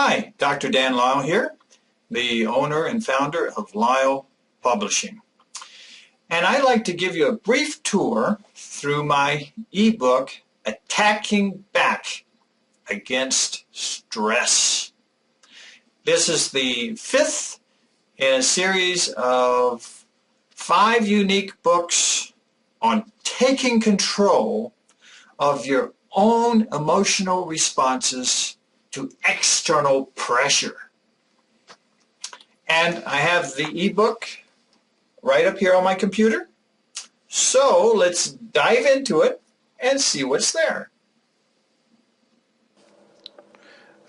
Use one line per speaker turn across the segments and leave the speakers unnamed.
Hi, Dr. Dan Lyle here, the owner and founder of Lyle Publishing. And I'd like to give you a brief tour through my ebook, Attacking Back Against Stress. This is the fifth in a series of 5 unique books on taking control of your own emotional responses to external pressure. And I have the ebook right up here on my computer. So let's dive into it and see what's there.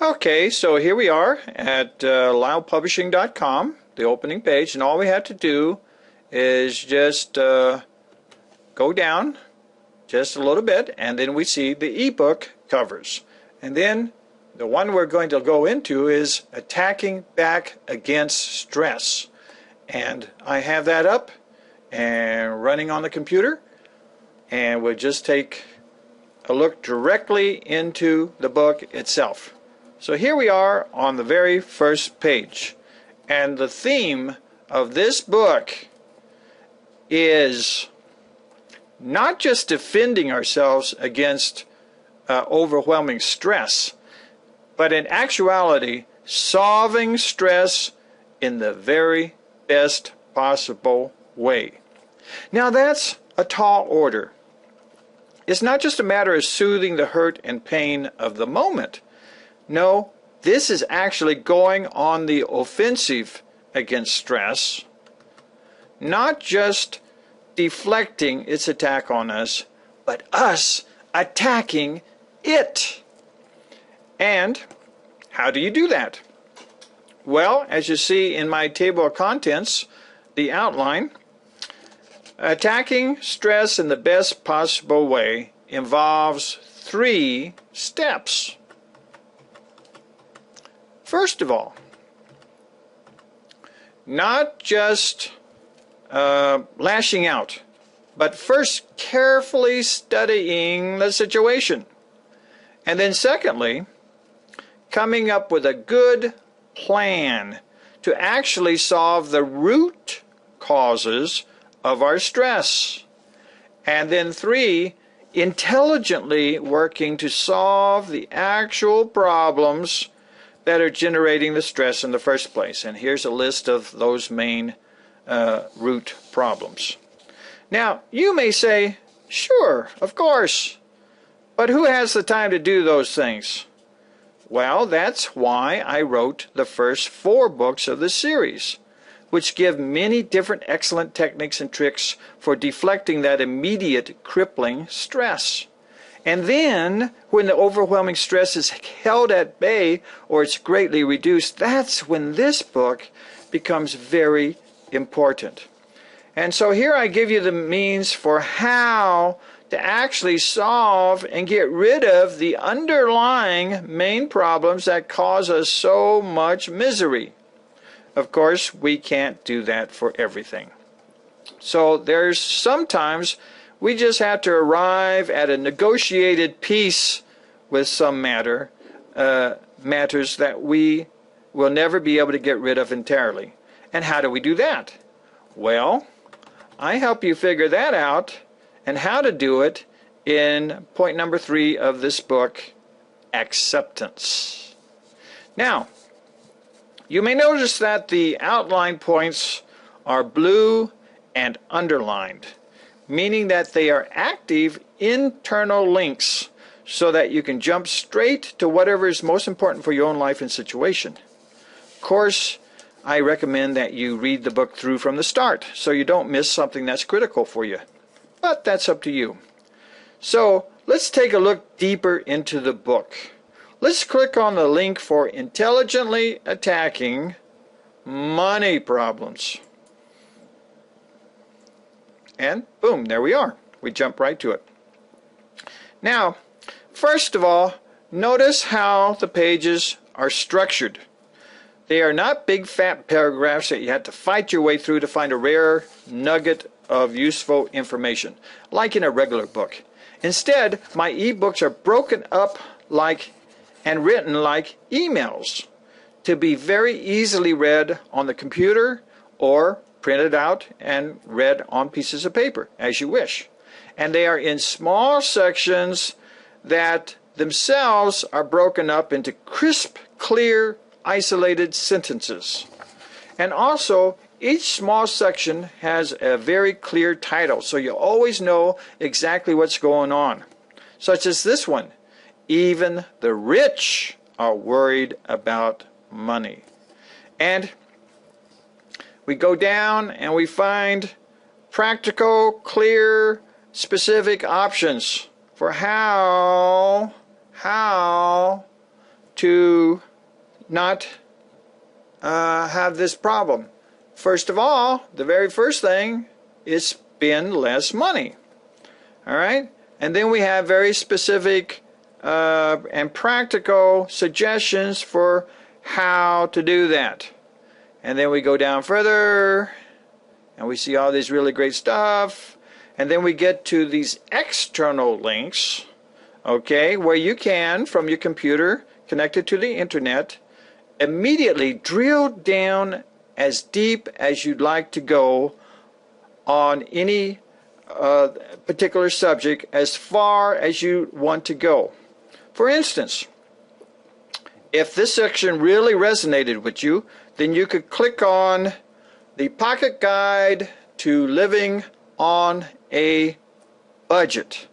Okay, so here we are at lylepublishing.com, the opening page, and all we have to do is just go down just a little bit, and then we see the ebook covers. And then the one we're going to go into is Attacking Back Against Stress. And I have that up and running on the computer, and we'll just take a look directly into the book itself. So here we are on the very first page, and the theme of this book is not just defending ourselves against overwhelming stress, but in actuality solving stress in the very best possible way. Now that's a tall order. It's not just a matter of soothing the hurt and pain of the moment. No, this is actually going on the offensive against stress, not just deflecting its attack on us, but us attacking it. And how do you do that? Well, as you see in my table of contents, the outline, attacking stress in the best possible way involves 3 steps. First of all, not just lashing out, but first carefully studying the situation. And then secondly, coming up with a good plan to actually solve the root causes of our stress. And then 3, intelligently working to solve the actual problems that are generating the stress in the first place. And here's a list of those main root problems. Now, you may say, sure, of course, but who has the time to do those things? Well, that's why I wrote the first 4 books of the series, which give many different excellent techniques and tricks for deflecting that immediate crippling stress. And then, when the overwhelming stress is held at bay or it's greatly reduced, that's when this book becomes very important. And so here I give you the means for how to actually solve and get rid of the underlying main problems that cause us so much misery. Of course, we can't do that for everything. So there's sometimes we just have to arrive at a negotiated peace with some matters that we will never be able to get rid of entirely. And how do we do that? Well, I help you figure that out and how to do it in point number 3 of this book, Acceptance. Now, you may notice that the outline points are blue and underlined, meaning that they are active internal links so that you can jump straight to whatever is most important for your own life and situation. Of course, I recommend that you read the book through from the start so you don't miss something that's critical for you. But that's up to you. So let's take a look deeper into the book. Let's click on the link for Intelligently Attacking Money Problems. And boom, there we are. We jump right to it. Now, first of all, notice how the pages are structured. They are not big fat paragraphs that you have to fight your way through to find a rare nugget of useful information, like in a regular book. Instead, my ebooks are broken up and written like emails. to be very easily read on the computer or printed out and read on pieces of paper as you wish. And they are in small sections that themselves are broken up into crisp, clear, isolated sentences. And also, each small section has a very clear title, so you always know exactly what's going on. Such as this one, even the rich are worried about money. And we go down and we find practical, clear, specific options for how to not have this problem. First of all, the very first thing is spend less money. All right? And then we have very specific and practical suggestions for how to do that. And then we go down further and we see all this really great stuff. And then we get to these external links, okay, where you can, from your computer connected to the internet, immediately drill down as deep as you'd like to go on any particular subject, as far as you want to go. For instance, if this section really resonated with you, then you could click on the Pocket Guide to Living on a Budget.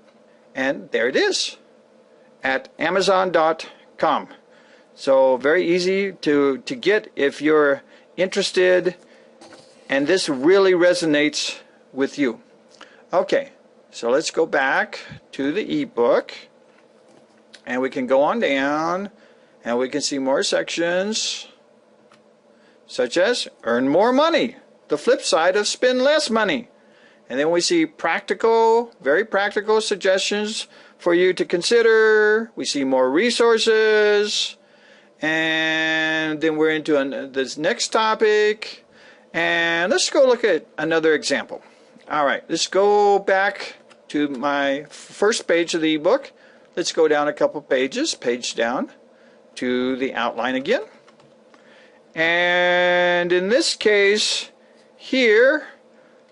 And there it is at Amazon.com. So very easy to get if you're interested and this really resonates with you. Okay, so let's go back to the ebook and we can go on down and we can see more sections such as earn more money, the flip side of spend less money. And then we see practical, very practical suggestions for you to consider. We see more resources. And then we're into this next topic. And let's go look at another example. All right, let's go back to my first page of the ebook. Let's go down a couple pages, page down to the outline again. And in this case, here,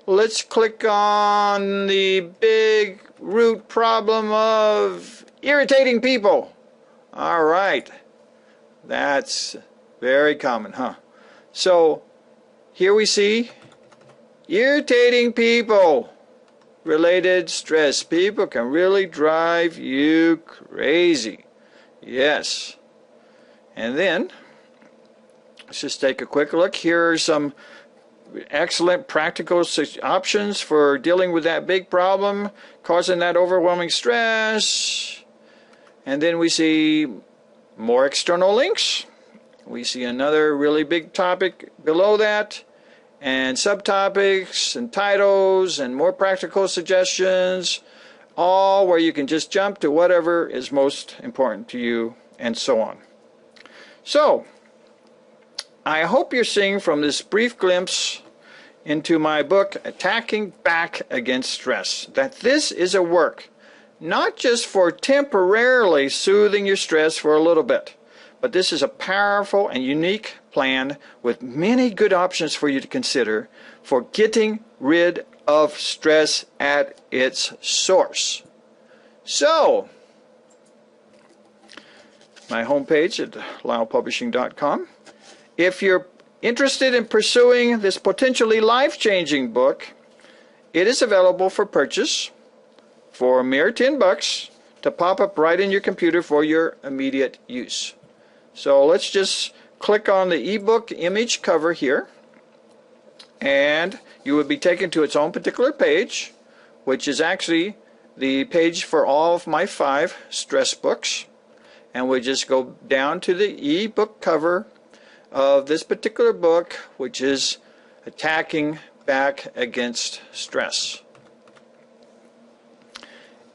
let's click on the big root problem of irritating people. All right. That's very common, huh? So here we see irritating people, related stress. People can really drive you crazy. Yes. And then let's just take a quick look. Here are some excellent practical options for dealing with that big problem, causing that overwhelming stress. And then we see more external links. We see another really big topic below that, and subtopics and titles and more practical suggestions, all where you can just jump to whatever is most important to you, and so on. So I hope you're seeing from this brief glimpse into my book, Attacking Back Against Stress, that this is a work not just for temporarily soothing your stress for a little bit, but this is a powerful and unique plan with many good options for you to consider for getting rid of stress at its source. So, my homepage at lylepublishing.com. If you're interested in pursuing this potentially life-changing book, it is available for purchase for a mere $10 to pop up right in your computer for your immediate use. So let's just click on the ebook image cover here, and you will be taken to its own particular page, which is actually the page for all of my 5 stress books. And we just go down to the ebook cover of this particular book, which is Attacking Back Against Stress.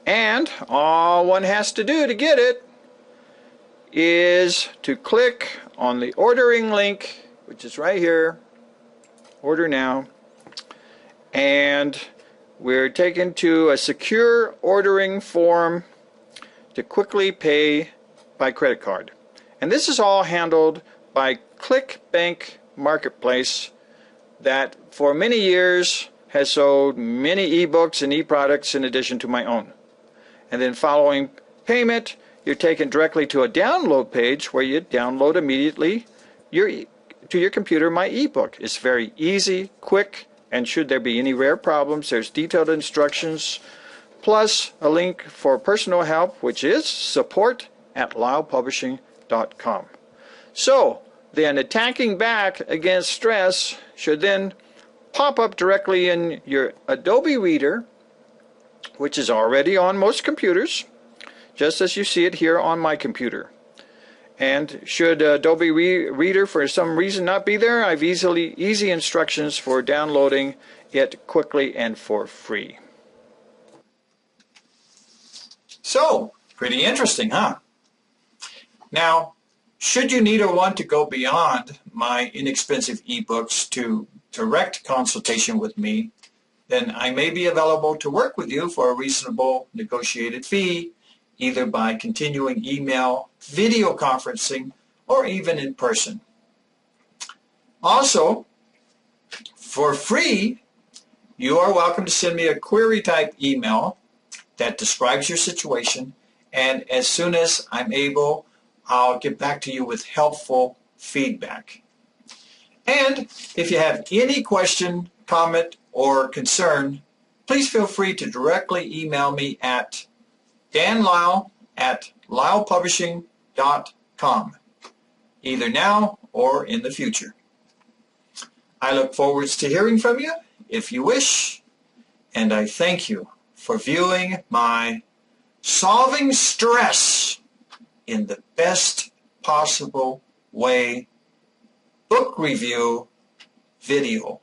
And all one has to do to get it is to click on the ordering link, which is right here, order now, and we're taken to a secure ordering form to quickly pay by credit card. And this is all handled by ClickBank Marketplace that for many years has sold many ebooks and e-products in addition to my own. And then following payment, you're taken directly to a download page where you download immediately to your computer my ebook. It's very easy, quick, and should there be any rare problems, there's detailed instructions, plus a link for personal help, which is support@lylepublishing.com. So then attacking back against stress should then pop up directly in your Adobe Reader, which is already on most computers, just as you see it here on my computer. And should Adobe Reader for some reason not be there, I have easy instructions for downloading it quickly and for free.
So, pretty interesting, huh? Now, should you need or want to go beyond my inexpensive ebooks to direct consultation with me, then I may be available to work with you for a reasonable negotiated fee, either by continuing email, video conferencing, or even in person. Also, for free, you are welcome to send me a query type email that describes your situation, and as soon as I'm able, I'll get back to you with helpful feedback. And if you have any question, comment, or concern, please feel free to directly email me at danlyle@lylepublishing.com, either now or in the future. I look forward to hearing from you if you wish, and I thank you for viewing my Solving Stress in the Best Possible Way book review video.